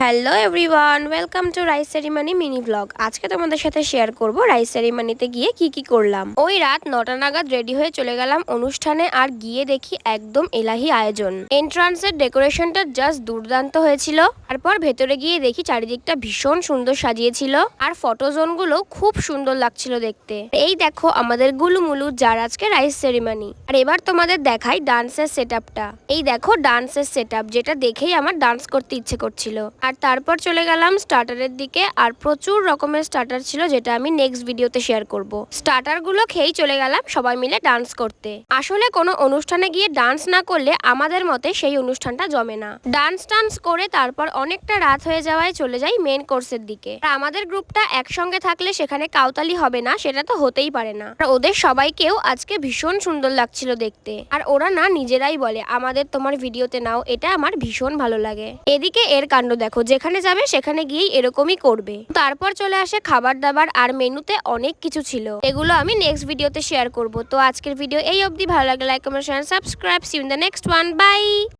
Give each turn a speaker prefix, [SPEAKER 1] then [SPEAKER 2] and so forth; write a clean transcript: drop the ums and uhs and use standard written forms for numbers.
[SPEAKER 1] Hello everyone, welcome to rice ceremony mini blog. আজকে তোমাদের সাথে শেয়ার করব রাইস সেরিমানিতে গিয়ে কি করলাম। ওই রাত 9টা নাগাদ রেডি হয়ে চলে গেলাম অনুষ্ঠানে, আর গিয়ে দেখি একদম এলাহি আয়োজন। এন্ট্রান্সের ডেকোরেশনটা জাস্ট দুর্দান্ত হয়েছিল। তারপর ভেতরে গিয়ে দেখি চারিদিকটা ভীষণ সুন্দর সাজিয়েছিল, আর ফটো জোনগুলো খুব সুন্দর লাগছিল দেখতে। এই দেখো আমাদের গুলুমুলু, যার আজকে রাইস সেরিমানি। আর এবার তোমাদের দেখাই ডান্সের সেটআপটা। এই দেখো ডান্সের সেটআপ, যেটা দেখেই আমার ডান্স করতে ইচ্ছে করছিল। আর তারপর চলে গেলাম স্টার্টারের দিকে, আর প্রচুর রকমের স্টার্টার ছিল, যেটা আমি নেক্সট ভিডিওতে শেয়ার করব। স্টার্টার গুলো খেয়েই চলে গেলাম সবাই মিলে ডান্স করতে। আসলে কোনো অনুষ্ঠানে গিয়ে ডান্স না করলে আমাদের মতে সেই অনুষ্ঠানটা জমে না। ডান্স করে তারপর অনেকটা রাত হয়ে যাওয়ায় চলে যাই মেন কোর্সের দিকে। আর আমাদের গ্রুপটা একসঙ্গে থাকলে সেখানে কাউতালি হবে না, সেটা তো হতেই পারে না। আর ওদের সবাইকেও আজকে ভীষণ সুন্দর লাগছিল দেখতে। আর ওরা না নিজেরাই বলে আমাদের তোমার ভিডিওতে নাও, এটা আমার ভীষণ ভালো লাগে। এদিকে এর কাণ্ড দেখো, যেখানে যাবে সেখানে গিয়েই এরকমই করবে। তারপর চলে আসে খাবার দাবার, আর মেনুতে অনেক কিছু ছিল। এগুলো আমি নেক্সট ভিডিওতে শেয়ার করব। তো আজকের ভিডিও এই অবধি। ভালো লাগলে like comment share subscribe. See you in the next one. By.